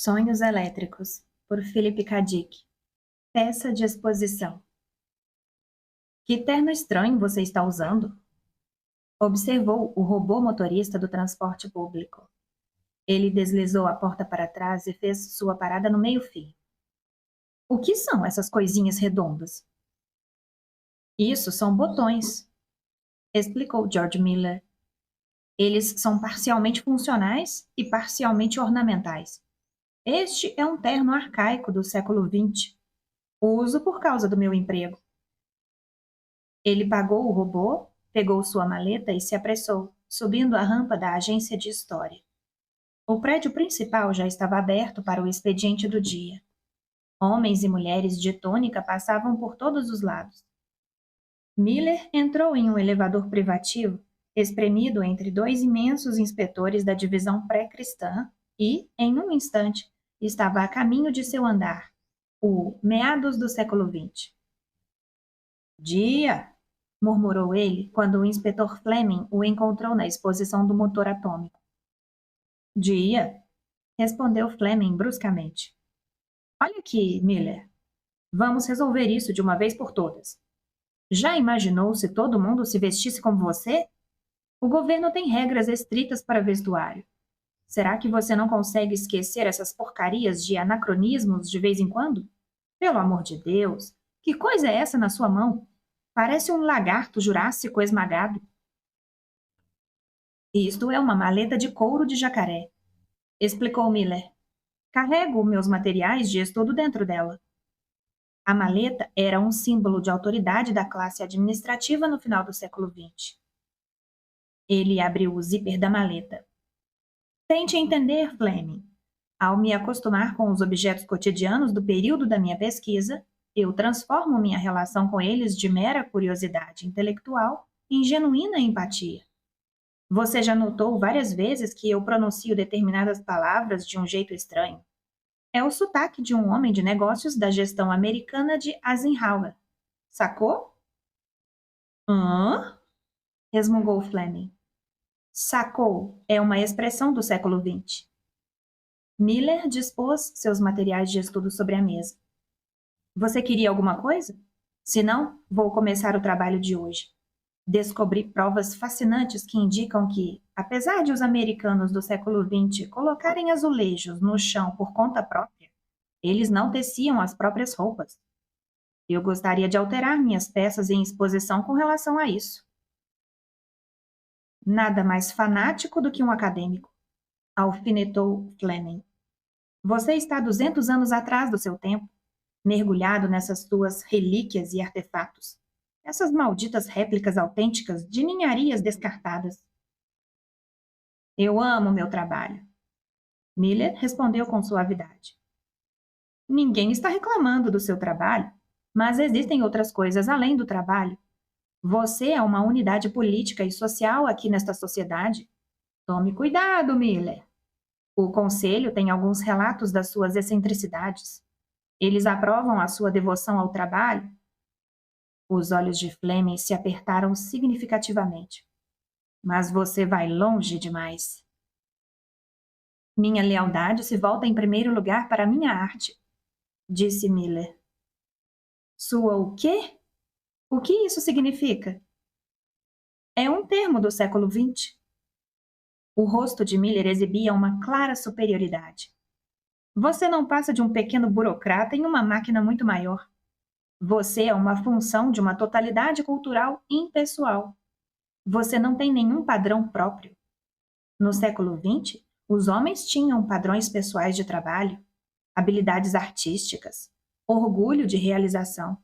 Sonhos Elétricos, por Philip K. Dick. Peça de exposição. Que terno estranho você está usando? Observou o robô motorista do transporte público. Ele deslizou a porta para trás e fez sua parada no meio-fio. O que são essas coisinhas redondas? Isso são botões, explicou George Miller. Eles são parcialmente funcionais e parcialmente ornamentais. Este é um terno arcaico do século XX. Uso por causa do meu emprego. Ele pagou o robô, pegou sua maleta e se apressou, subindo a rampa da agência de história. O prédio principal já estava aberto para o expediente do dia. Homens e mulheres de túnica passavam por todos os lados. Miller entrou em um elevador privativo, espremido entre dois imensos inspetores da divisão pré-cristã e, em um instante, estava a caminho de seu andar, o meados do século XX. Dia! Murmurou ele quando o inspetor Fleming o encontrou na exposição do motor atômico. Dia! Respondeu Fleming bruscamente. Olha aqui, Miller. Vamos resolver isso de uma vez por todas. Já imaginou se todo mundo se vestisse como você? O governo tem regras estritas para vestuário. Será que você não consegue esquecer essas porcarias de anacronismos de vez em quando? Pelo amor de Deus, que coisa é essa na sua mão? Parece um lagarto jurássico esmagado. Isto é uma maleta de couro de jacaré, explicou Miller. Carrego meus materiais de estudo dentro dela. A maleta era um símbolo de autoridade da classe administrativa no final do século XX. Ele abriu o zíper da maleta. Tente entender, Fleming. Ao me acostumar com os objetos cotidianos do período da minha pesquisa, eu transformo minha relação com eles de mera curiosidade intelectual em genuína empatia. Você já notou várias vezes que eu pronuncio determinadas palavras de um jeito estranho? É o sotaque de um homem de negócios da gestão americana de Eisenhower. Sacou? Hã? Resmungou Fleming. Sacou é uma expressão do século XX. Miller dispôs seus materiais de estudo sobre a mesa. Você queria alguma coisa? Se não, vou começar o trabalho de hoje. Descobri provas fascinantes que indicam que, apesar de os americanos do século XX colocarem azulejos no chão por conta própria, eles não teciam as próprias roupas. Eu gostaria de alterar minhas peças em exposição com relação a isso. Nada mais fanático do que um acadêmico, alfinetou Fleming. Você está 200 anos atrás do seu tempo, mergulhado nessas suas relíquias e artefatos. Essas malditas réplicas autênticas de ninharias descartadas. Eu amo meu trabalho. Miller respondeu com suavidade. Ninguém está reclamando do seu trabalho, mas existem outras coisas além do trabalho. Você é uma unidade política e social aqui nesta sociedade. Tome cuidado, Miller. O conselho tem alguns relatos das suas excentricidades. Eles aprovam a sua devoção ao trabalho. Os olhos de Fleming se apertaram significativamente. Mas você vai longe demais. Minha lealdade se volta em primeiro lugar para a minha arte, disse Miller. Sua o quê? O que isso significa? É um termo do século XX. O rosto de Miller exibia uma clara superioridade. Você não passa de um pequeno burocrata em uma máquina muito maior. Você é uma função de uma totalidade cultural impessoal. Você não tem nenhum padrão próprio. No século XX, os homens tinham padrões pessoais de trabalho, habilidades artísticas, orgulho de realização.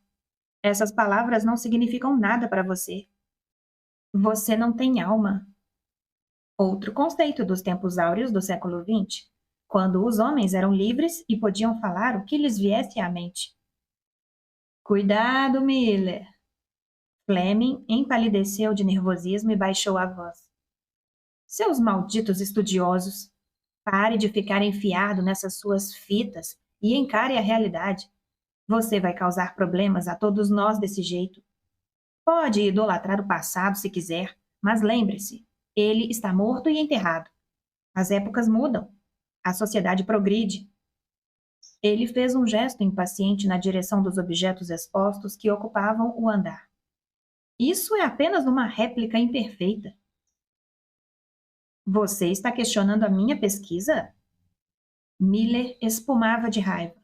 Essas palavras não significam nada para você. Você não tem alma. Outro conceito dos tempos áureos do século XX, quando os homens eram livres e podiam falar o que lhes viesse à mente. Cuidado, Miller! Fleming empalideceu de nervosismo e baixou a voz. Seus malditos estudiosos! Pare de ficar enfiado nessas suas fitas e encare a realidade. Você vai causar problemas a todos nós desse jeito. Pode idolatrar o passado se quiser, mas lembre-se, ele está morto e enterrado. As épocas mudam. A sociedade progride. Ele fez um gesto impaciente na direção dos objetos expostos que ocupavam o andar. Isso é apenas uma réplica imperfeita. Você está questionando a minha pesquisa? Miller espumava de raiva.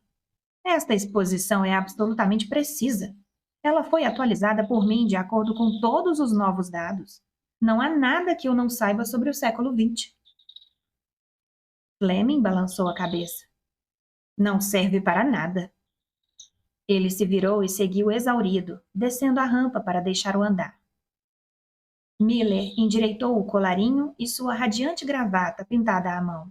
Esta exposição é absolutamente precisa. Ela foi atualizada por mim de acordo com todos os novos dados. Não há nada que eu não saiba sobre o século XX. Fleming balançou a cabeça. Não serve para nada. Ele se virou e seguiu exaurido, descendo a rampa para deixar o andar. Miller endireitou o colarinho e sua radiante gravata pintada à mão.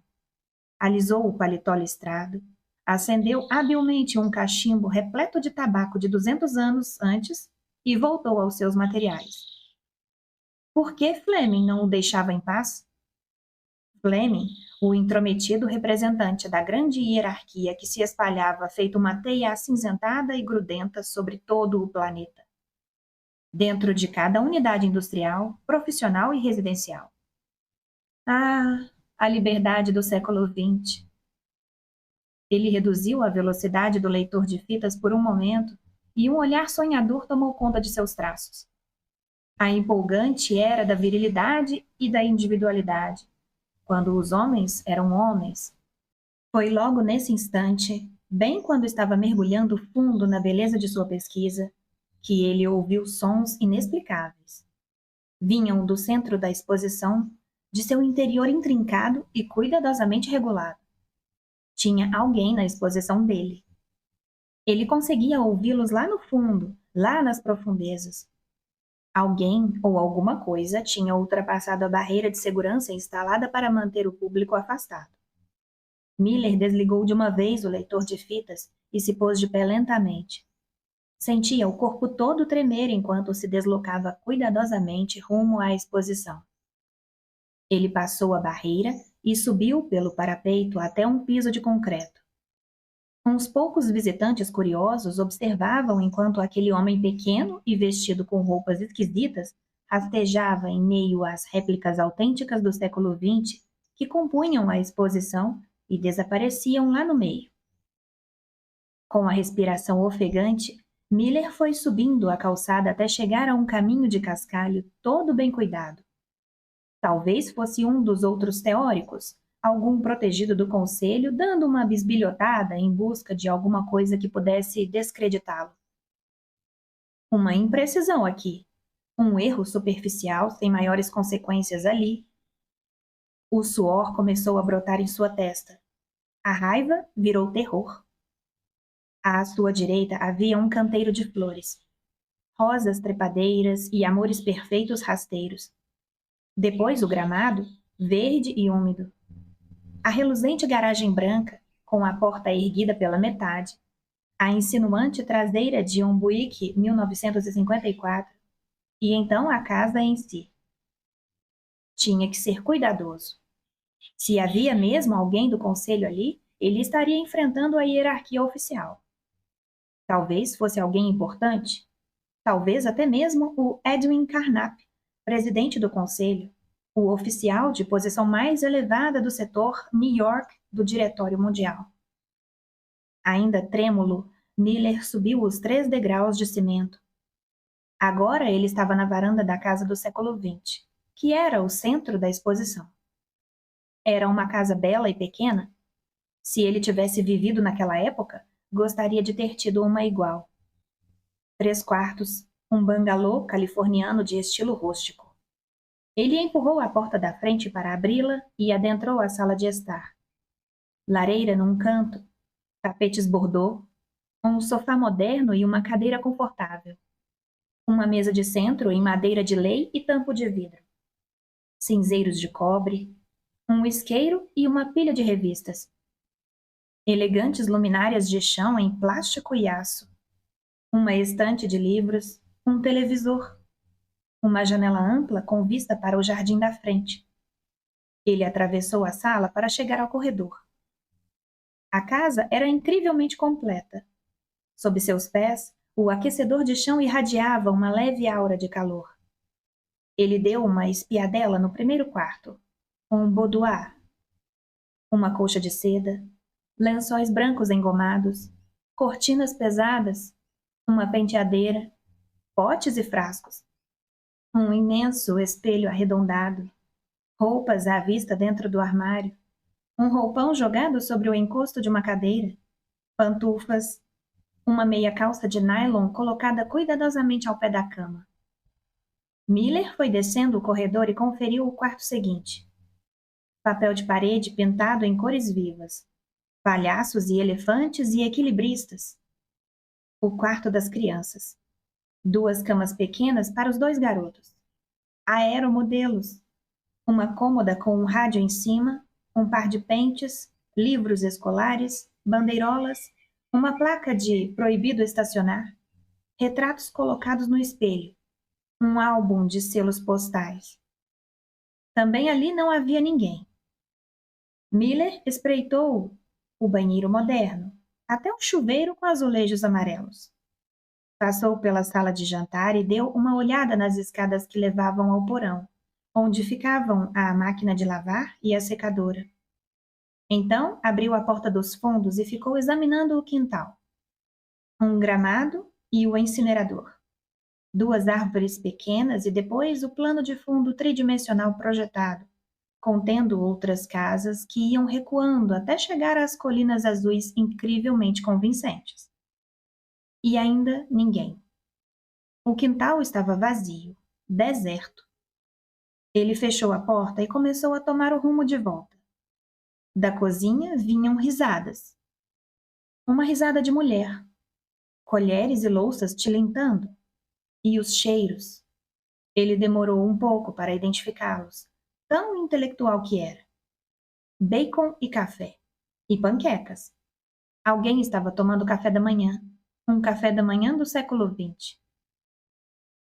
Alisou o paletó listrado, acendeu habilmente um cachimbo repleto de tabaco de 200 anos antes e voltou aos seus materiais. Por que Fleming não o deixava em paz? Fleming, o intrometido representante da grande hierarquia que se espalhava feito uma teia acinzentada e grudenta sobre todo o planeta, dentro de cada unidade industrial, profissional e residencial. Ah, a liberdade do século XX! Ele reduziu a velocidade do leitor de fitas por um momento e um olhar sonhador tomou conta de seus traços. A empolgante era da virilidade e da individualidade, quando os homens eram homens. Foi logo nesse instante, bem quando estava mergulhando fundo na beleza de sua pesquisa, que ele ouviu sons inexplicáveis. Vinham do centro da exposição, de seu interior intrincado e cuidadosamente regulado. Tinha alguém na exposição dele. Ele conseguia ouvi-los lá no fundo, lá nas profundezas. Alguém ou alguma coisa tinha ultrapassado a barreira de segurança instalada para manter o público afastado. Miller desligou de uma vez o leitor de fitas e se pôs de pé lentamente. Sentia o corpo todo tremer enquanto se deslocava cuidadosamente rumo à exposição. Ele passou a barreira e subiu pelo parapeito até um piso de concreto. Uns poucos visitantes curiosos observavam enquanto aquele homem pequeno e vestido com roupas esquisitas rastejava em meio às réplicas autênticas do século XX que compunham a exposição e desapareciam lá no meio. Com a respiração ofegante, Miller foi subindo a calçada até chegar a um caminho de cascalho todo bem cuidado. Talvez fosse um dos outros teóricos, algum protegido do conselho dando uma bisbilhotada em busca de alguma coisa que pudesse descreditá-lo. Uma imprecisão aqui, um erro superficial sem maiores consequências ali. O suor começou a brotar em sua testa. A raiva virou terror. À sua direita havia um canteiro de flores, rosas trepadeiras e amores perfeitos rasteiros. Depois o gramado, verde e úmido. A reluzente garagem branca, com a porta erguida pela metade. A insinuante traseira de um Buick 1954. E então a casa em si. Tinha que ser cuidadoso. Se havia mesmo alguém do conselho ali, ele estaria enfrentando a hierarquia oficial. Talvez fosse alguém importante. Talvez até mesmo o Edwin Carnap, presidente do conselho, o oficial de posição mais elevada do setor New York do Diretório Mundial. Ainda trêmulo, Miller subiu os 3 degraus de cimento. Agora ele estava na varanda da casa do século XX, que era o centro da exposição. Era uma casa bela e pequena. Se ele tivesse vivido naquela época, gostaria de ter tido uma igual. 3 quartos, um bangalô californiano de estilo rústico. Ele empurrou a porta da frente para abri-la e adentrou a sala de estar. Lareira num canto, tapetes bordô, um sofá moderno e uma cadeira confortável. Uma mesa de centro em madeira de lei e tampo de vidro. Cinzeiros de cobre, um isqueiro e uma pilha de revistas. Elegantes luminárias de chão em plástico e aço. Uma estante de livros, um televisor. Uma janela ampla com vista para o jardim da frente. Ele atravessou a sala para chegar ao corredor. A casa era incrivelmente completa. Sob seus pés, o aquecedor de chão irradiava uma leve aura de calor. Ele deu uma espiadela no primeiro quarto. Um boudoir. Uma colcha de seda, lençóis brancos engomados, cortinas pesadas, uma penteadeira, potes e frascos, um imenso espelho arredondado, roupas à vista dentro do armário, um roupão jogado sobre o encosto de uma cadeira, pantufas, uma meia calça de nylon colocada cuidadosamente ao pé da cama. Miller foi descendo o corredor e conferiu o quarto seguinte. Papel de parede pintado em cores vivas, palhaços e elefantes e equilibristas. O quarto das crianças. 2 camas pequenas para os 2 garotos. Aeromodelos. Uma cômoda com um rádio em cima, um par de pentes, livros escolares, bandeirolas, uma placa de proibido estacionar, retratos colocados no espelho, um álbum de selos postais. Também ali não havia ninguém. Miller espreitou o banheiro moderno, até um chuveiro com azulejos amarelos. Passou pela sala de jantar e deu uma olhada nas escadas que levavam ao porão, onde ficavam a máquina de lavar e a secadora. Então, abriu a porta dos fundos e ficou examinando o quintal. Um gramado e o incinerador. 2 árvores pequenas e depois o plano de fundo tridimensional projetado, contendo outras casas que iam recuando até chegar às colinas azuis incrivelmente convincentes. E ainda ninguém. O quintal estava vazio, deserto. Ele fechou a porta e começou a tomar o rumo de volta. Da cozinha vinham risadas. Uma risada de mulher. Colheres e louças tilintando. E os cheiros. Ele demorou um pouco para identificá-los, tão intelectual que era. Bacon e café. E panquecas. Alguém estava tomando café da manhã. Um café da manhã do século XX.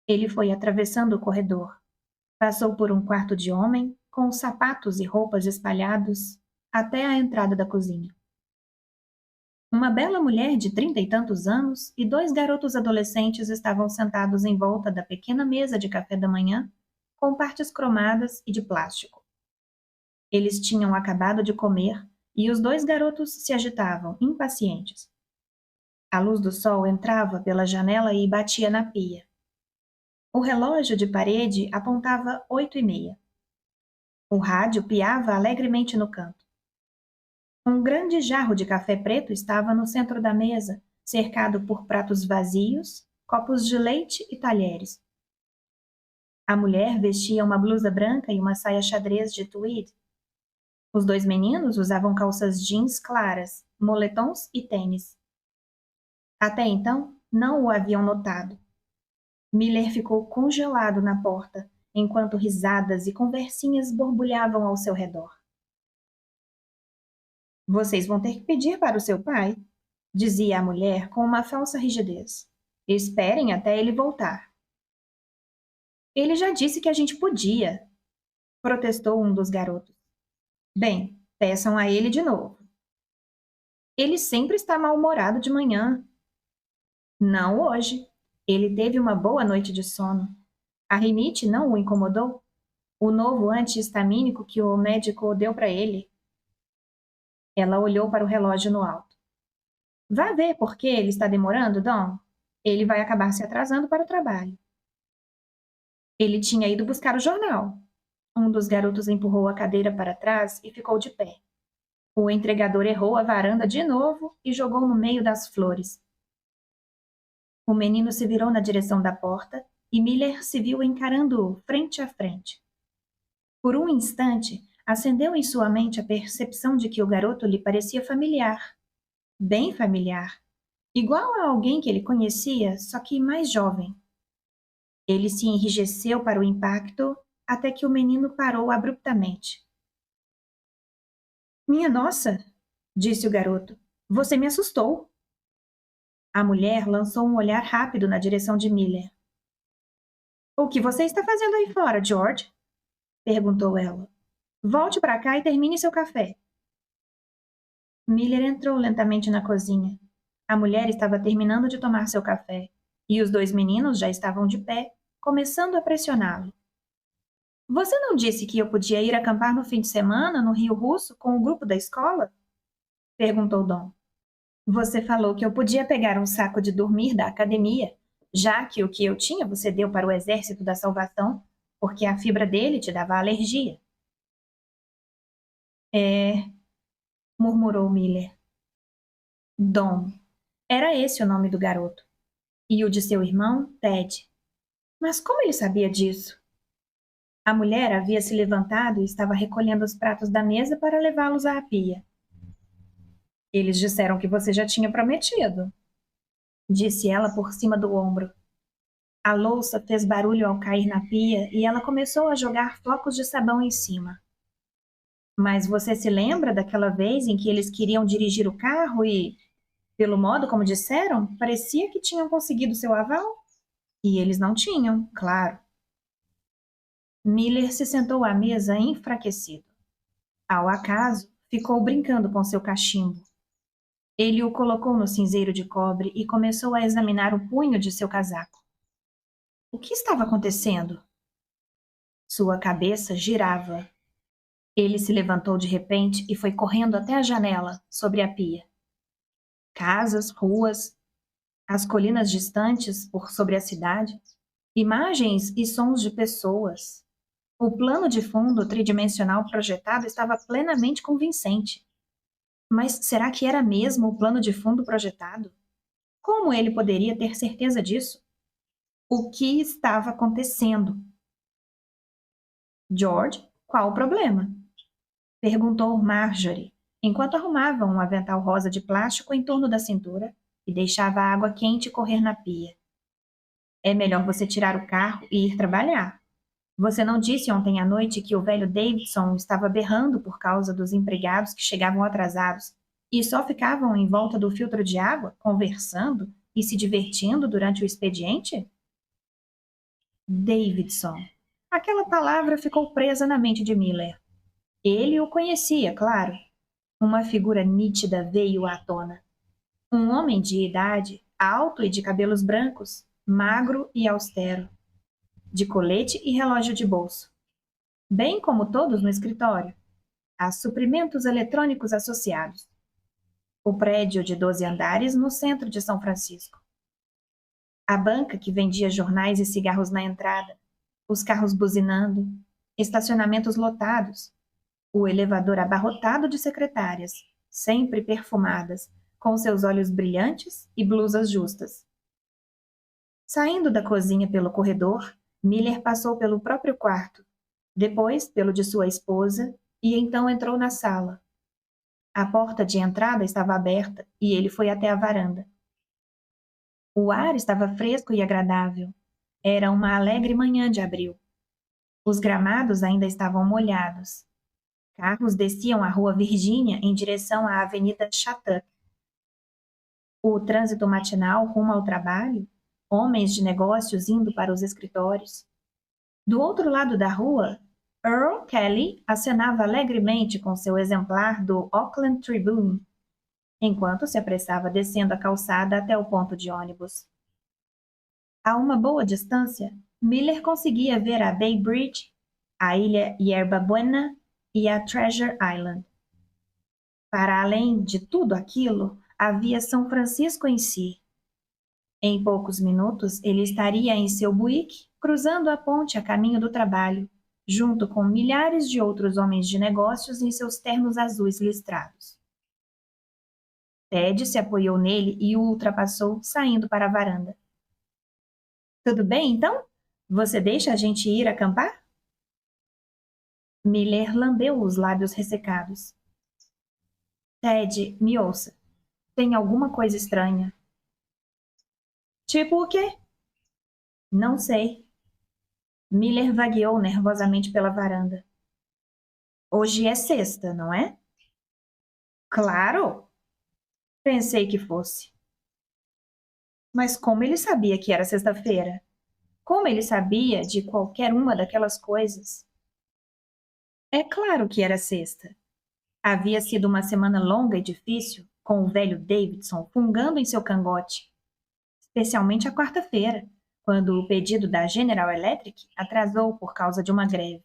Ele foi atravessando o corredor. Passou por um quarto de homem, com sapatos e roupas espalhados, até a entrada da cozinha. Uma bela mulher de 30 e tantos anos e 2 garotos adolescentes estavam sentados em volta da pequena mesa de café da manhã, com partes cromadas e de plástico. Eles tinham acabado de comer e os 2 garotos se agitavam, impacientes. A luz do sol entrava pela janela e batia na pia. O relógio de parede apontava 8h30. O rádio piava alegremente no canto. Um grande jarro de café preto estava no centro da mesa, cercado por pratos vazios, copos de leite e talheres. A mulher vestia uma blusa branca e uma saia xadrez de tweed. Os 2 meninos usavam calças jeans claras, moletons e tênis. Até então, não o haviam notado. Miller ficou congelado na porta, enquanto risadas e conversinhas borbulhavam ao seu redor. Vocês vão ter que pedir para o seu pai, dizia a mulher com uma falsa rigidez. Esperem até ele voltar. Ele já disse que a gente podia, protestou um dos garotos. Bem, peçam a ele de novo. Ele sempre está mal-humorado de manhã. Não hoje. Ele teve uma boa noite de sono. A rinite não o incomodou? O novo anti-histamínico que o médico deu para ele. Ela olhou para o relógio no alto. Vá ver por que ele está demorando, Dom. Ele vai acabar se atrasando para o trabalho. Ele tinha ido buscar o jornal. Um dos garotos empurrou a cadeira para trás e ficou de pé. O entregador errou a varanda de novo e jogou no meio das flores. O menino se virou na direção da porta e Miller se viu encarando-o frente a frente. Por um instante, acendeu em sua mente a percepção de que o garoto lhe parecia familiar. Bem familiar. Igual a alguém que ele conhecia, só que mais jovem. Ele se enrijeceu para o impacto até que o menino parou abruptamente. Minha nossa, disse o garoto, você me assustou. A mulher lançou um olhar rápido na direção de Miller. O que você está fazendo aí fora, George? Perguntou ela. Volte para cá e termine seu café. Miller entrou lentamente na cozinha. A mulher estava terminando de tomar seu café, e os 2 meninos já estavam de pé, começando a pressioná-lo. Você não disse que eu podia ir acampar no fim de semana no Rio Russo com o grupo da escola? Perguntou Dom. Você falou que eu podia pegar um saco de dormir da academia, já que o que eu tinha você deu para o Exército da Salvação, porque a fibra dele te dava alergia. É, murmurou Miller. Dom. Era esse o nome do garoto. E o de seu irmão, Ted. Mas como ele sabia disso? A mulher havia se levantado e estava recolhendo os pratos da mesa para levá-los à pia. Eles disseram que você já tinha prometido, disse ela por cima do ombro. A louça fez barulho ao cair na pia e ela começou a jogar flocos de sabão em cima. Mas você se lembra daquela vez em que eles queriam dirigir o carro e, pelo modo como disseram, parecia que tinham conseguido seu aval? E eles não tinham, claro. Miller se sentou à mesa enfraquecido. Ao acaso, ficou brincando com seu cachimbo. Ele o colocou no cinzeiro de cobre e começou a examinar o punho de seu casaco. O que estava acontecendo? Sua cabeça girava. Ele se levantou de repente e foi correndo até a janela, sobre a pia. Casas, ruas, as colinas distantes por sobre a cidade, imagens e sons de pessoas. O plano de fundo tridimensional projetado estava plenamente convincente. Mas será que era mesmo o plano de fundo projetado? Como ele poderia ter certeza disso? O que estava acontecendo? George, qual o problema? Perguntou Marjorie, enquanto arrumava um avental rosa de plástico em torno da cintura e deixava a água quente correr na pia. É melhor você tirar o carro e ir trabalhar. Você não disse ontem à noite que o velho Davidson estava berrando por causa dos empregados que chegavam atrasados e só ficavam em volta do filtro de água, conversando e se divertindo durante o expediente? Davidson. Aquela palavra ficou presa na mente de Miller. Ele o conhecia, claro. Uma figura nítida veio à tona. Um homem de idade, alto e de cabelos brancos, magro e austero, de colete e relógio de bolso. Bem como todos no escritório, há suprimentos eletrônicos associados. O prédio de 12 andares no centro de São Francisco. A banca que vendia jornais e cigarros na entrada, os carros buzinando, estacionamentos lotados, o elevador abarrotado de secretárias, sempre perfumadas, com seus olhos brilhantes e blusas justas. Saindo da cozinha pelo corredor, Miller passou pelo próprio quarto, depois pelo de sua esposa, e então entrou na sala. A porta de entrada estava aberta e ele foi até a varanda. O ar estava fresco e agradável. Era uma alegre manhã de abril. Os gramados ainda estavam molhados. Carros desciam a Rua Virgínia em direção à Avenida Shattuck. O trânsito matinal rumo ao trabalho, homens de negócios indo para os escritórios. Do outro lado da rua, Earl Kelly acenava alegremente com seu exemplar do Oakland Tribune, enquanto se apressava descendo a calçada até o ponto de ônibus. A uma boa distância, Miller conseguia ver a Bay Bridge, a ilha Yerba Buena e a Treasure Island. Para além de tudo aquilo, havia São Francisco em si. Em poucos minutos, ele estaria em seu Buick, cruzando a ponte a caminho do trabalho, junto com milhares de outros homens de negócios em seus ternos azuis listrados. Ted se apoiou nele e o ultrapassou, saindo para a varanda. Tudo bem, então? Você deixa a gente ir acampar? Miller lambeu os lábios ressecados. Ted, me ouça. Tem alguma coisa estranha. Tipo o quê? Não sei. Miller vagueou nervosamente pela varanda. Hoje é sexta, não é? Claro! Pensei que fosse. Mas como ele sabia que era sexta-feira? Como ele sabia de qualquer uma daquelas coisas? É claro que era sexta. Havia sido uma semana longa e difícil, com o velho Davidson fungando em seu cangote. Especialmente a quarta-feira, quando o pedido da General Electric atrasou por causa de uma greve.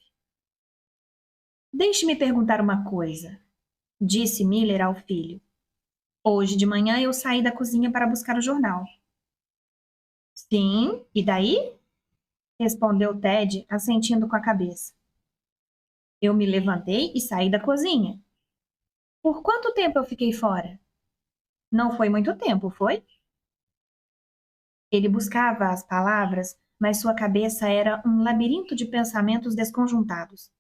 Deixe-me perguntar uma coisa, disse Miller ao filho. Hoje de manhã eu saí da cozinha para buscar o jornal. Sim, e daí? Respondeu Ted, assentindo com a cabeça. Eu me levantei e saí da cozinha. Por quanto tempo eu fiquei fora? Não foi muito tempo, foi? Ele buscava as palavras, mas sua cabeça era um labirinto de pensamentos desconjuntados.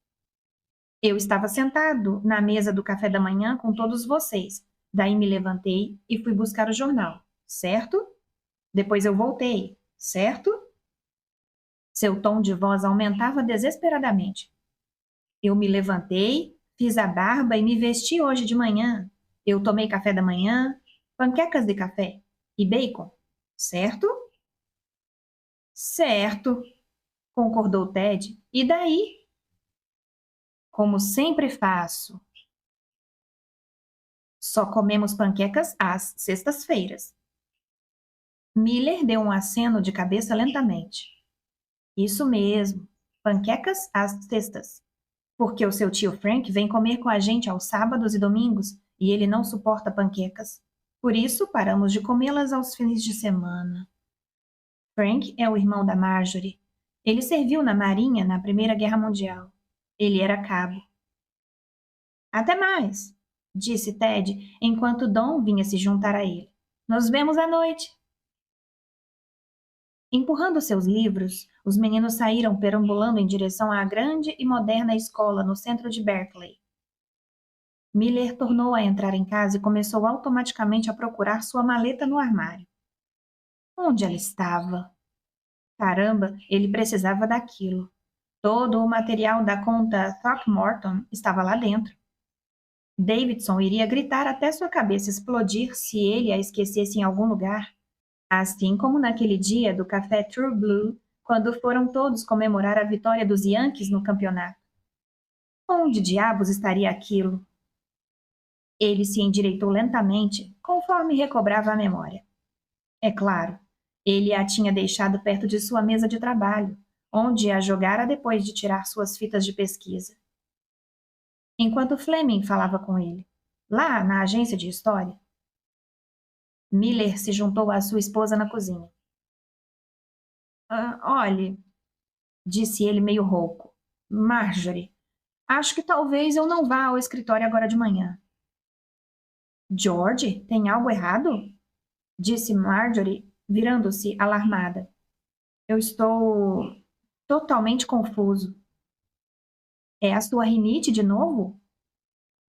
Eu estava sentado na mesa do café da manhã com todos vocês. Daí me levantei e fui buscar o jornal, certo? Depois eu voltei, certo? Seu tom de voz aumentava desesperadamente. Eu me levantei, fiz a barba e me vesti hoje de manhã. Eu tomei café da manhã, panquecas de café e bacon, certo? Certo, concordou Ted. E daí? Como sempre faço. Só comemos panquecas às sextas-feiras. Miller deu um aceno de cabeça lentamente. Isso mesmo, panquecas às sextas. Porque o seu tio Frank vem comer com a gente aos sábados e domingos e ele não suporta panquecas. Por isso, paramos de comê-las aos fins de semana. Frank é o irmão da Marjorie. Ele serviu na Marinha na Primeira Guerra Mundial. Ele era cabo. Até mais, disse Ted, enquanto Don vinha se juntar a ele. Nos vemos à noite. Empurrando seus livros, os meninos saíram perambulando em direção à grande e moderna escola no centro de Berkeley. Miller tornou a entrar em casa e começou automaticamente a procurar sua maleta no armário. Onde ela estava? Caramba, ele precisava daquilo. Todo o material da conta Throckmorton estava lá dentro. Davidson iria gritar até sua cabeça explodir se ele a esquecesse em algum lugar. Assim como naquele dia do café True Blue, quando foram todos comemorar a vitória dos Yankees no campeonato. Onde diabos estaria aquilo? Ele se endireitou lentamente, conforme recobrava a memória. É claro, ele a tinha deixado perto de sua mesa de trabalho, onde a jogara depois de tirar suas fitas de pesquisa. Enquanto Fleming falava com ele, lá na agência de história, Miller se juntou à sua esposa na cozinha. Olhe, disse ele meio rouco. Marjorie, acho que talvez eu não vá ao escritório agora de manhã. George, tem algo errado? Disse Marjorie, virando-se alarmada. Eu estou totalmente confuso. É a sua rinite de novo?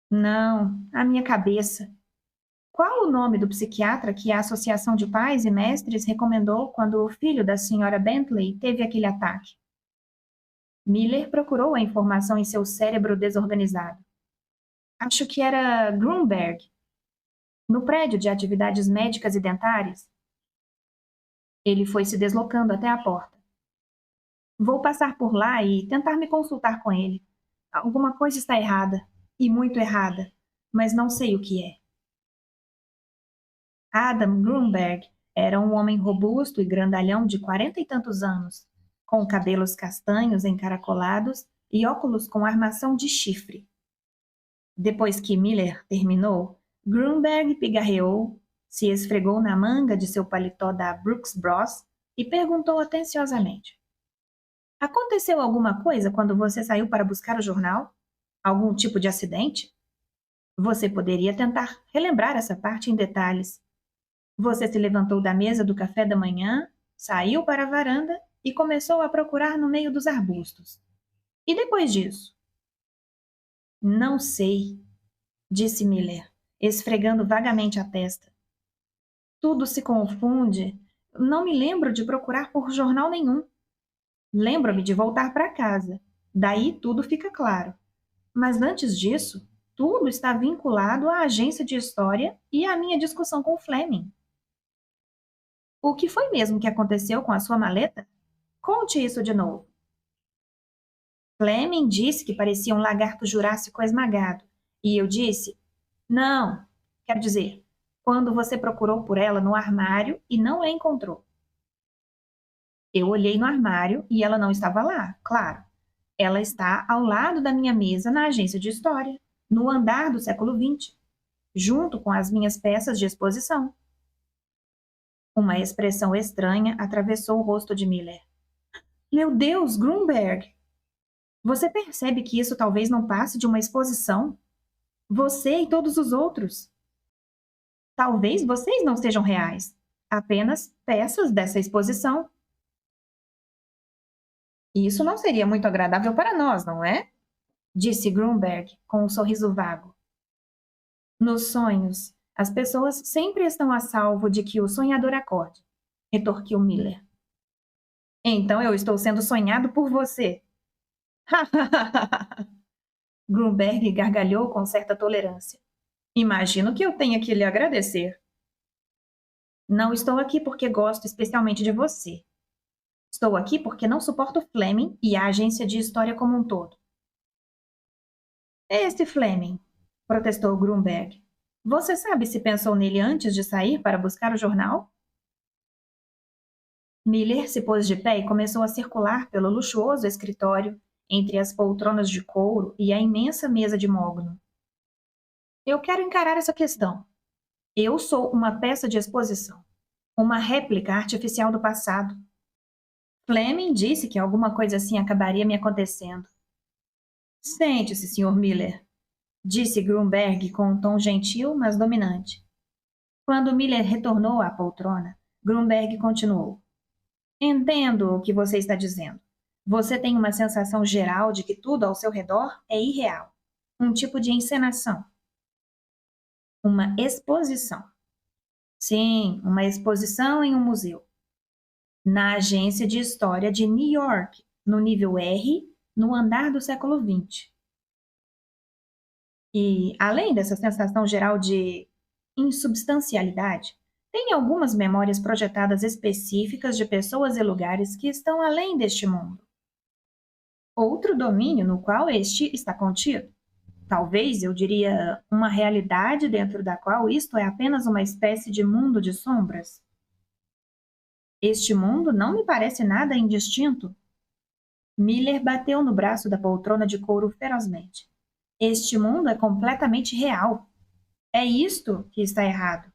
Não, a minha cabeça. Qual o nome do psiquiatra que a Associação de Pais e Mestres recomendou quando o filho da senhora Bentley teve aquele ataque? Miller procurou a informação em seu cérebro desorganizado. Acho que era Grunberg, no prédio de atividades médicas e dentárias. Ele foi se deslocando até a porta. Vou passar por lá e tentar me consultar com ele. Alguma coisa está errada, e muito errada, mas não sei o que é. Adam Grunberg era um homem robusto e grandalhão de 40 e tantos anos, com cabelos castanhos encaracolados e óculos com armação de chifre. Depois que Miller terminou, Grunberg pigarreou, se esfregou na manga de seu paletó da Brooks Bros e perguntou atenciosamente. Aconteceu alguma coisa quando você saiu para buscar o jornal? Algum tipo de acidente? Você poderia tentar relembrar essa parte em detalhes. Você se levantou da mesa do café da manhã, saiu para a varanda e começou a procurar no meio dos arbustos. E depois disso? Não sei, disse Miller, esfregando vagamente a testa. Tudo se confunde. Não me lembro de procurar por jornal nenhum. Lembro-me de voltar para casa. Daí tudo fica claro. Mas antes disso, tudo está vinculado à agência de história e à minha discussão com Fleming. O que foi mesmo que aconteceu com a sua maleta? Conte isso de novo. Fleming disse que parecia um lagarto jurássico esmagado. E eu disse, não, quero dizer, quando você procurou por ela no armário e não a encontrou. Eu olhei no armário e ela não estava lá, claro. Ela está ao lado da minha mesa na agência de história, no andar do século XX. junto com as minhas peças de exposição. Uma expressão estranha atravessou o rosto de Miller. Meu Deus, Grunberg! Você percebe que isso talvez não passe de uma exposição? Você e todos os outros. Talvez vocês não sejam reais, apenas peças dessa exposição. Isso não seria muito agradável para nós, não é? Disse Grunberg com um sorriso vago. Nos sonhos, as pessoas sempre estão a salvo de que o sonhador acorde, retorquiu Miller. Então eu estou sendo sonhado por você. Grunberg gargalhou com certa tolerância. Imagino que eu tenha que lhe agradecer. Não estou aqui porque gosto especialmente de você. Estou aqui porque não suporto Fleming e a agência de história como um todo. Esse Fleming, protestou Grunberg. Você sabe se pensou nele antes de sair para buscar o jornal? Miller se pôs de pé e começou a circular pelo luxuoso escritório, entre as poltronas de couro e a imensa mesa de mogno. Eu quero encarar essa questão. Eu sou uma peça de exposição, uma réplica artificial do passado. Fleming disse que alguma coisa assim acabaria me acontecendo. Sente-se, Sr. Miller, disse Grunberg com um tom gentil, mas dominante. Quando Miller retornou à poltrona, Grunberg continuou. Entendo o que você está dizendo. Você tem uma sensação geral de que tudo ao seu redor é irreal. Um tipo de encenação. Uma exposição. Sim, uma exposição em um museu. Na agência de história de New York, no nível R, no andar do século XX. E, além dessa sensação geral de insubstancialidade, tem algumas memórias projetadas específicas de pessoas e lugares que estão além deste mundo. Outro domínio no qual este está contido. Talvez, eu diria, uma realidade dentro da qual isto é apenas uma espécie de mundo de sombras. Este mundo não me parece nada indistinto. Miller bateu no braço da poltrona de couro ferozmente. Este mundo é completamente real. É isto que está errado.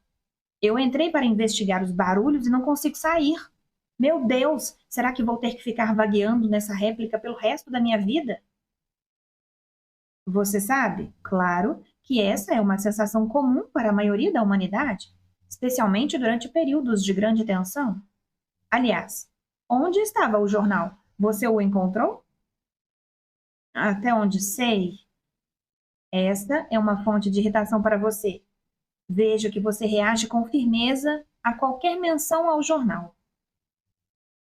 Eu entrei para investigar os barulhos e não consigo sair. Meu Deus, será que vou ter que ficar vagueando nessa réplica pelo resto da minha vida? Você sabe, claro, que essa é uma sensação comum para a maioria da humanidade, especialmente durante períodos de grande tensão. Aliás, onde estava o jornal? Você o encontrou? Até onde sei. Esta é uma fonte de irritação para você. Vejo que você reage com firmeza a qualquer menção ao jornal.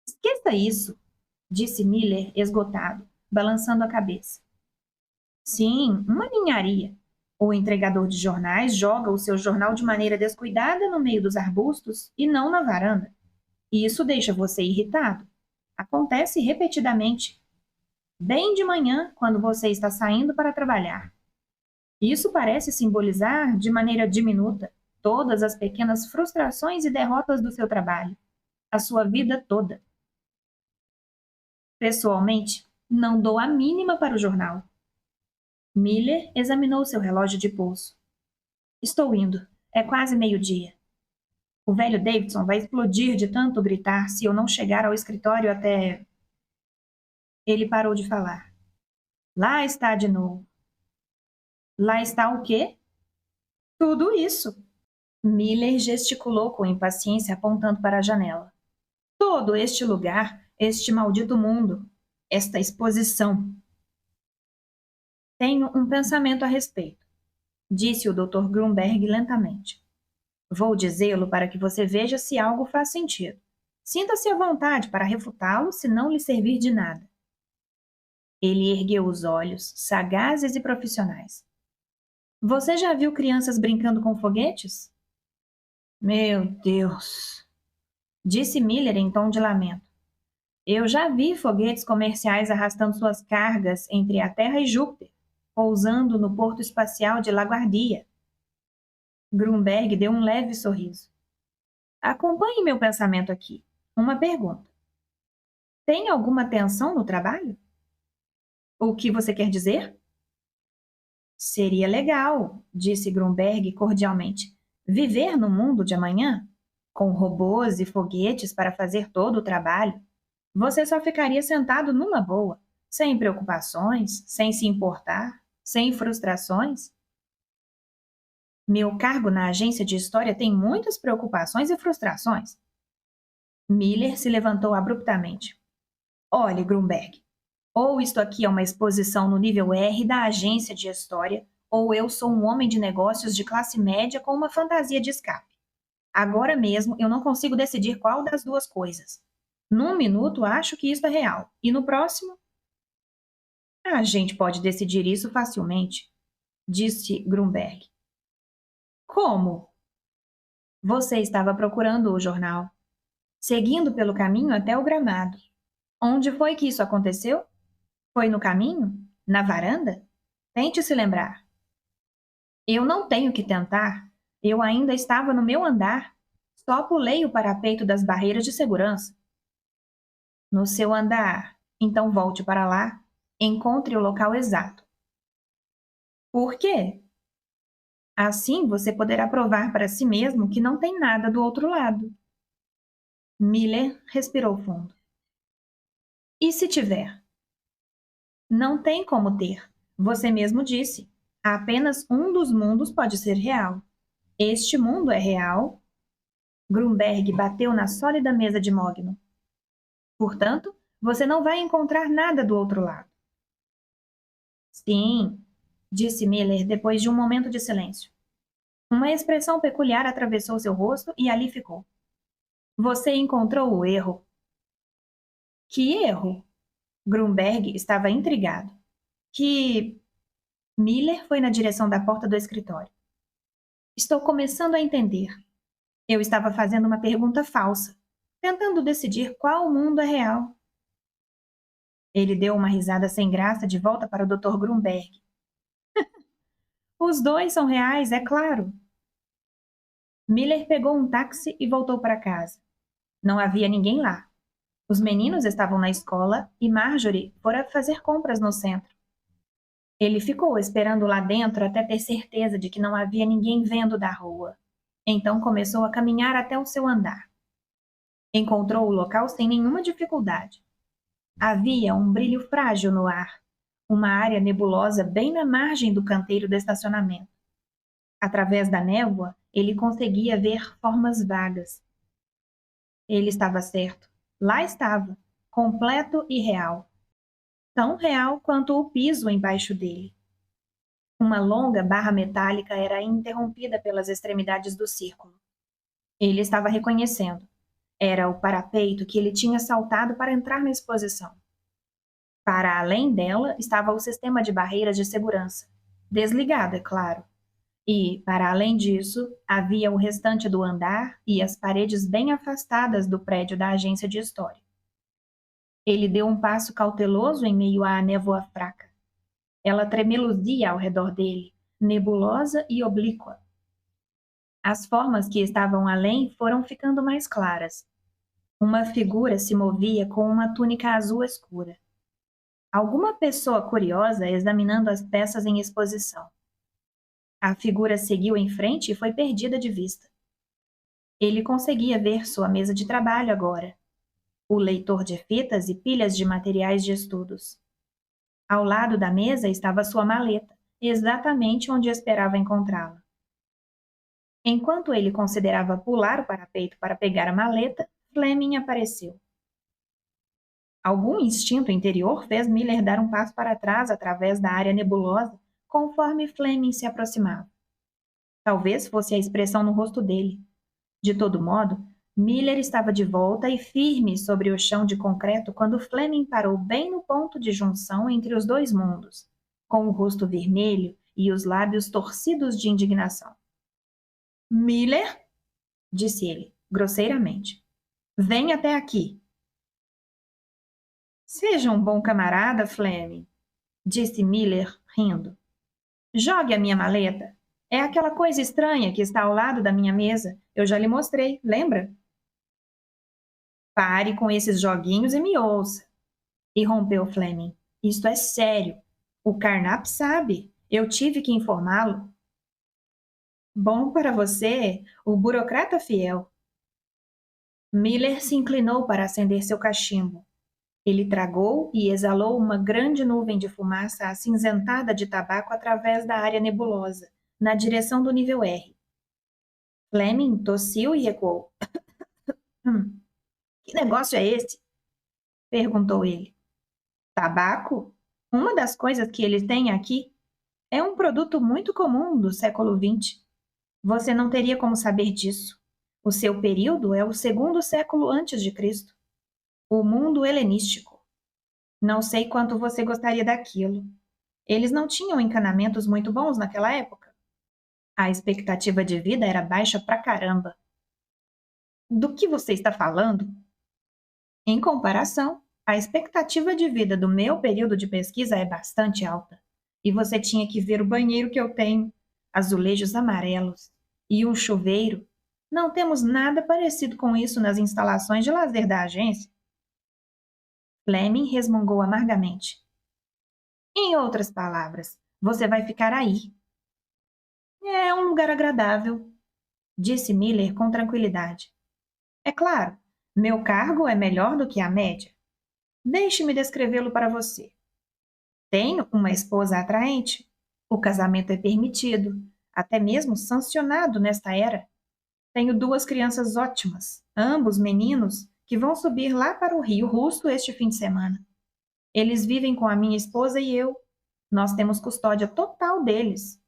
Esqueça isso, disse Miller, esgotado, balançando a cabeça. Sim, uma ninharia. O entregador de jornais joga o seu jornal de maneira descuidada no meio dos arbustos e não na varanda. E isso deixa você irritado. Acontece repetidamente. Bem de manhã, quando você está saindo para trabalhar. Isso parece simbolizar, de maneira diminuta, todas as pequenas frustrações e derrotas do seu trabalho, a sua vida toda. Pessoalmente, não dou a mínima para o jornal. Miller examinou seu relógio de pulso. Estou indo. É quase meio-dia. O velho Davidson vai explodir de tanto gritar se eu não chegar ao escritório até... Ele parou de falar. Lá está de novo. Lá está o quê? Tudo isso. Miller gesticulou com impaciência, apontando para a janela. Todo este lugar, este maldito mundo, esta exposição. Tenho um pensamento a respeito, disse o Dr. Grunberg lentamente. Vou dizê-lo para que você veja se algo faz sentido. Sinta-se à vontade para refutá-lo se não lhe servir de nada. Ele ergueu os olhos, sagazes e profissionais. Você já viu crianças brincando com foguetes? Meu Deus! Disse Miller em tom de lamento. Eu já vi foguetes comerciais arrastando suas cargas entre a Terra e Júpiter, pousando no porto espacial de LaGuardia. Grunberg deu um leve sorriso. Acompanhe meu pensamento aqui. Uma pergunta. Tem alguma tensão no trabalho? O que você quer dizer? Seria legal, disse Grunberg cordialmente. Viver no mundo de amanhã? Com robôs e foguetes para fazer todo o trabalho? Você só ficaria sentado numa boa, sem preocupações, sem se importar, sem frustrações? Meu cargo na agência de história tem muitas preocupações e frustrações. Miller se levantou abruptamente. Olhe, Grunberg, ou isto aqui é uma exposição no nível R da agência de história, ou eu sou um homem de negócios de classe média com uma fantasia de escape. Agora mesmo eu não consigo decidir qual das duas coisas. Num minuto acho que isto é real, e no próximo? A gente pode decidir isso facilmente, disse Grunberg. Como? Você estava procurando o jornal, seguindo pelo caminho até o gramado. Onde foi que isso aconteceu? Foi no caminho? Na varanda? Tente se lembrar. Eu não tenho que tentar. Eu ainda estava no meu andar. Só pulei o parapeito das barreiras de segurança. No seu andar. Então volte para lá. Encontre o local exato. Por quê? Assim você poderá provar para si mesmo que não tem nada do outro lado. Miller respirou fundo. E se tiver? Não tem como ter. Você mesmo disse. Apenas um dos mundos pode ser real. Este mundo é real. Grunberg bateu na sólida mesa de mogno. Portanto, você não vai encontrar nada do outro lado. Sim, disse Miller depois de um momento de silêncio. Uma expressão peculiar atravessou seu rosto e ali ficou. Você encontrou o erro. Que erro? Grunberg estava intrigado. Que... Miller foi na direção da porta do escritório. Estou começando a entender. Eu estava fazendo uma pergunta falsa, tentando decidir qual mundo é real. Ele deu uma risada sem graça de volta para o Dr. Grunberg. Os dois são reais, é claro. Miller pegou um táxi e voltou para casa. Não havia ninguém lá. Os meninos estavam na escola e Marjorie fora fazer compras no centro. Ele ficou esperando lá dentro até ter certeza de que não havia ninguém vendo da rua. Então começou a caminhar até o seu andar. Encontrou o local sem nenhuma dificuldade. Havia um brilho frágil no ar, uma área nebulosa bem na margem do canteiro do estacionamento. Através da névoa, ele conseguia ver formas vagas. Ele estava certo. Lá estava, completo e real. Tão real quanto o piso embaixo dele. Uma longa barra metálica era interrompida pelas extremidades do círculo. Ele estava reconhecendo. Era o parapeito que ele tinha saltado para entrar na exposição. Para além dela estava o sistema de barreiras de segurança. Desligado, é claro. E, para além disso, havia o restante do andar e as paredes bem afastadas do prédio da agência de história. Ele deu um passo cauteloso em meio à névoa fraca. Ela tremeluzia ao redor dele, nebulosa e oblíqua. As formas que estavam além foram ficando mais claras. Uma figura se movia com uma túnica azul escura. Alguma pessoa curiosa examinando as peças em exposição. A figura seguiu em frente e foi perdida de vista. Ele conseguia ver sua mesa de trabalho agora, o leitor de fitas e pilhas de materiais de estudos. Ao lado da mesa estava sua maleta, exatamente onde esperava encontrá-la. Enquanto ele considerava pular o parapeito para pegar a maleta, Fleming apareceu. Algum instinto interior fez Miller dar um passo para trás através da área nebulosa conforme Fleming se aproximava. Talvez fosse a expressão no rosto dele. De todo modo, Miller estava de volta e firme sobre o chão de concreto quando Fleming parou bem no ponto de junção entre os dois mundos, com o rosto vermelho e os lábios torcidos de indignação. Miller, disse ele, grosseiramente, vem até aqui. Seja um bom camarada, Fleming, disse Miller, rindo. Jogue a minha maleta. É aquela coisa estranha que está ao lado da minha mesa. Eu já lhe mostrei, lembra? Pare com esses joguinhos e me ouça. Irrompeu Fleming. Isto é sério. O Carnap sabe. Eu tive que informá-lo. Bom para você, o burocrata fiel. Miller se inclinou para acender seu cachimbo. Ele tragou e exalou uma grande nuvem de fumaça acinzentada de tabaco através da área nebulosa, na direção do nível R. Fleming tossiu e recuou. Hum, que negócio é esse? Perguntou ele. Tabaco? Uma das coisas que eles têm aqui é um produto muito comum do século XX. Você não teria como saber disso. O seu período é o segundo século antes de Cristo. O mundo helenístico. Não sei quanto você gostaria daquilo. Eles não tinham encanamentos muito bons naquela época. A expectativa de vida era baixa pra caramba. Do que você está falando? Em comparação, a expectativa de vida do meu período de pesquisa é bastante alta. E você tinha que ver o banheiro que eu tenho, azulejos amarelos e um chuveiro. Não temos nada parecido com isso nas instalações de lazer da agência. Fleming resmungou amargamente. Em outras palavras, você vai ficar aí. É um lugar agradável, disse Miller com tranquilidade. É claro, meu cargo é melhor do que a média. Deixe-me descrevê-lo para você. Tenho uma esposa atraente. O casamento é permitido, até mesmo sancionado nesta era. Tenho 2 crianças ótimas, ambos meninos, que vão subir lá para o Rio Russo este fim de semana. Eles vivem com a minha esposa e eu. Nós temos custódia total deles.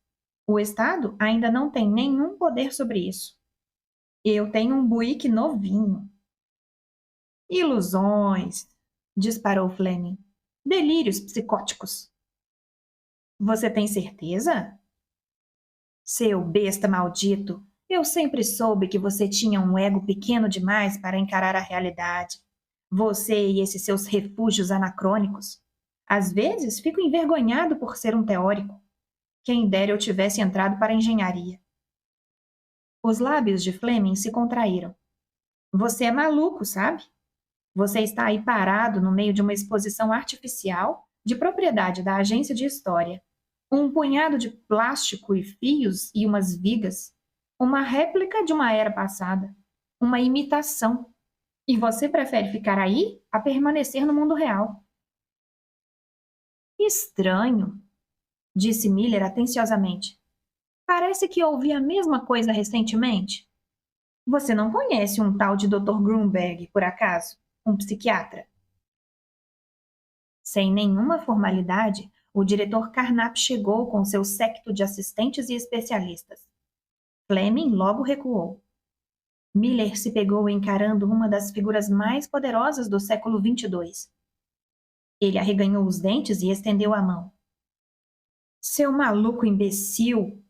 O Estado ainda não tem nenhum poder sobre isso. Eu tenho um Buick novinho. Ilusões, disparou Fleming. Delírios psicóticos. Você tem certeza? Seu besta maldito, eu sempre soube que você tinha um ego pequeno demais para encarar a realidade. Você e esses seus refúgios anacrônicos. Às vezes fico envergonhado por ser um teórico. Quem dera eu tivesse entrado para a engenharia. Os lábios de Fleming se contraíram. Você é maluco, sabe? Você está aí parado no meio de uma exposição artificial de propriedade da agência de história. Um punhado de plástico e fios e umas vigas. Uma réplica de uma era passada. Uma imitação. E você prefere ficar aí a permanecer no mundo real. Estranho, disse Miller atenciosamente. Parece que ouvi a mesma coisa recentemente. Você não conhece um tal de Dr. Grunberg, por acaso? Um psiquiatra? Sem nenhuma formalidade, o diretor Carnap chegou com seu séquito de assistentes e especialistas. Fleming logo recuou. Miller se pegou encarando uma das figuras mais poderosas do século XXII. Ele arreganhou os dentes e estendeu a mão. Seu maluco imbecil!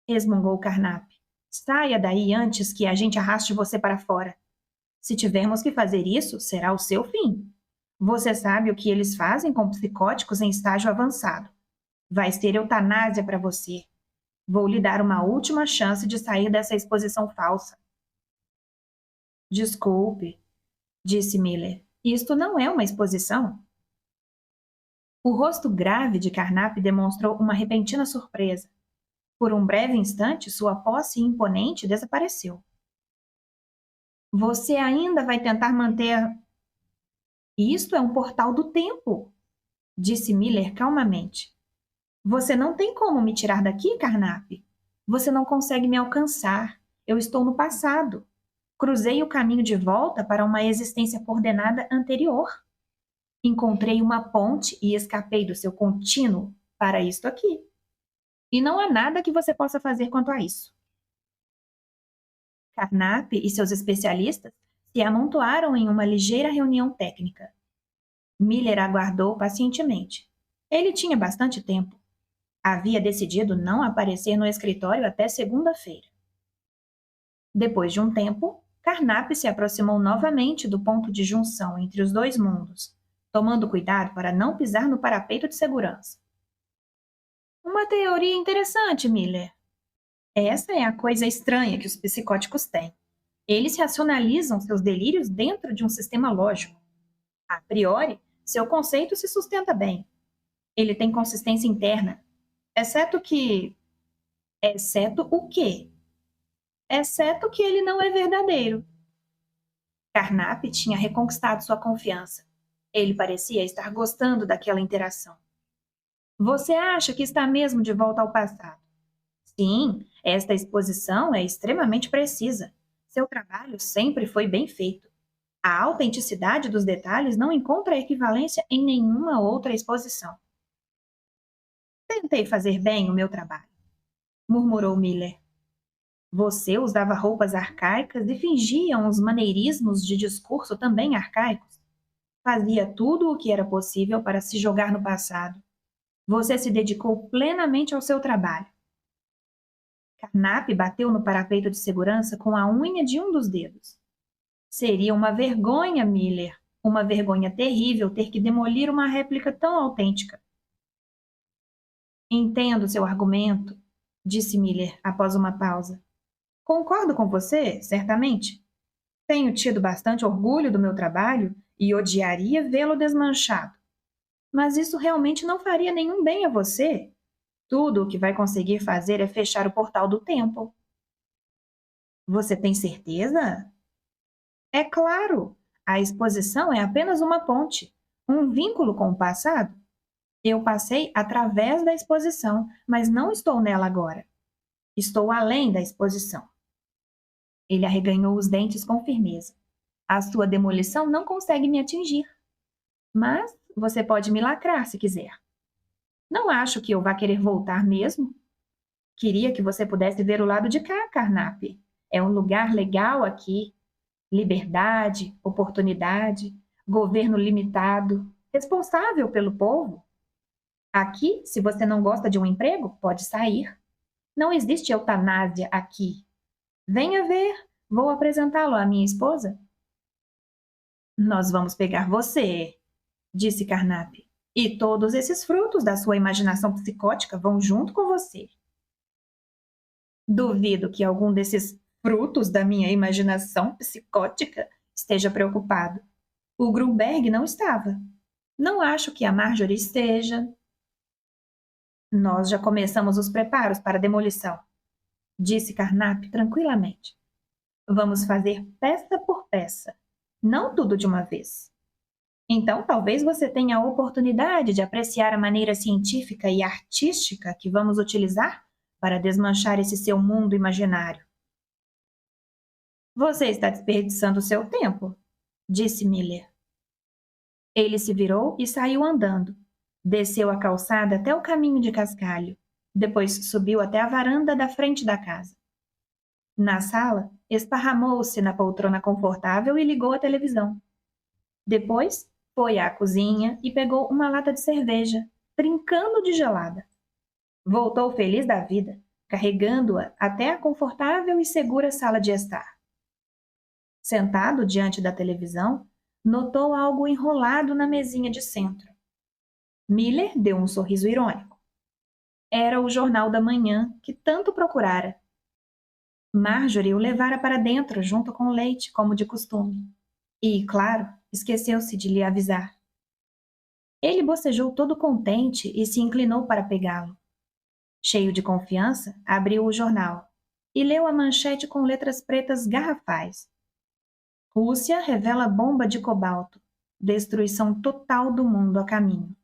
Resmungou Carnap. Saia daí antes que a gente arraste você para fora. Se tivermos que fazer isso, será o seu fim. Você sabe o que eles fazem com psicóticos em estágio avançado. Vai ser eutanásia para você. Vou lhe dar uma última chance de sair dessa exposição falsa. Desculpe, disse Miller. Isto não é uma exposição. O rosto grave de Carnap demonstrou uma repentina surpresa. Por um breve instante, sua posse imponente desapareceu. Você ainda vai tentar manter... Isto é um portal do tempo, disse Miller calmamente. Você não tem como me tirar daqui, Carnap. Você não consegue me alcançar. Eu estou no passado. Cruzei o caminho de volta para uma existência coordenada anterior. Encontrei uma ponte e escapei do seu contínuo para isto aqui. E não há nada que você possa fazer quanto a isso. Carnap e seus especialistas se amontoaram em uma ligeira reunião técnica. Miller aguardou pacientemente. Ele tinha bastante tempo. Havia decidido não aparecer no escritório até segunda-feira. Depois de um tempo, Carnap se aproximou novamente do ponto de junção entre os dois mundos, tomando cuidado para não pisar no parapeito de segurança. Uma teoria interessante, Miller. Essa é a coisa estranha que os psicóticos têm. Eles racionalizam seus delírios dentro de um sistema lógico. A priori, seu conceito se sustenta bem. Ele tem consistência interna. Exceto que. Exceto o quê? Exceto que ele não é verdadeiro. Carnap tinha reconquistado sua confiança. Ele parecia estar gostando daquela interação. Você acha que está mesmo de volta ao passado? Sim, esta exposição é extremamente precisa. Seu trabalho sempre foi bem feito. A autenticidade dos detalhes não encontra equivalência em nenhuma outra exposição. Tentei fazer bem o meu trabalho, murmurou Miller. Você usava roupas arcaicas e fingia uns maneirismos de discurso também arcaicos. Fazia tudo o que era possível para se jogar no passado. Você se dedicou plenamente ao seu trabalho. Carnap bateu no parapeito de segurança com a unha de um dos dedos. Seria uma vergonha, Miller. Uma vergonha terrível ter que demolir uma réplica tão autêntica. Entendo seu argumento, disse Miller após uma pausa. Concordo com você, certamente. Tenho tido bastante orgulho do meu trabalho e odiaria vê-lo desmanchado. Mas isso realmente não faria nenhum bem a você. Tudo o que vai conseguir fazer é fechar o portal do tempo. Você tem certeza? É claro! A exposição é apenas uma ponte, um vínculo com o passado. Eu passei através da exposição, mas não estou nela agora. Estou além da exposição. Ele arreganhou os dentes com firmeza. A sua demolição não consegue me atingir. Mas você pode me lacrar se quiser. Não acho que eu vá querer voltar mesmo. Queria que você pudesse ver o lado de cá, Carnap. É um lugar legal aqui. Liberdade, oportunidade, governo limitado, responsável pelo povo. Aqui, se você não gosta de um emprego, pode sair. Não existe eutanásia aqui. Venha ver, vou apresentá-lo à minha esposa. Nós vamos pegar você, disse Carnap. E todos esses frutos da sua imaginação psicótica vão junto com você. Duvido que algum desses frutos da minha imaginação psicótica esteja preocupado. O Grunberg não estava. Não acho que a Marjorie esteja. Nós já começamos os preparos para a demolição, disse Carnap tranquilamente. Vamos fazer peça por peça, não tudo de uma vez. Então, talvez você tenha a oportunidade de apreciar a maneira científica e artística que vamos utilizar para desmanchar esse seu mundo imaginário. Você está desperdiçando seu tempo, disse Miller. Ele se virou e saiu andando. Desceu a calçada até o caminho de cascalho. Depois subiu até a varanda da frente da casa. Na sala, esparramou-se na poltrona confortável e ligou a televisão. Depois, foi à cozinha e pegou uma lata de cerveja, trincando de gelada. Voltou feliz da vida, carregando-a até a confortável e segura sala de estar. Sentado diante da televisão, notou algo enrolado na mesinha de centro. Miller deu um sorriso irônico. Era o jornal da manhã que tanto procurara. Marjorie o levara para dentro junto com o leite, como de costume. E, claro, esqueceu-se de lhe avisar. Ele bocejou todo contente e se inclinou para pegá-lo. Cheio de confiança, abriu o jornal e leu a manchete com letras pretas garrafais. Rússia revela bomba de cobalto. Destruição total do mundo a caminho.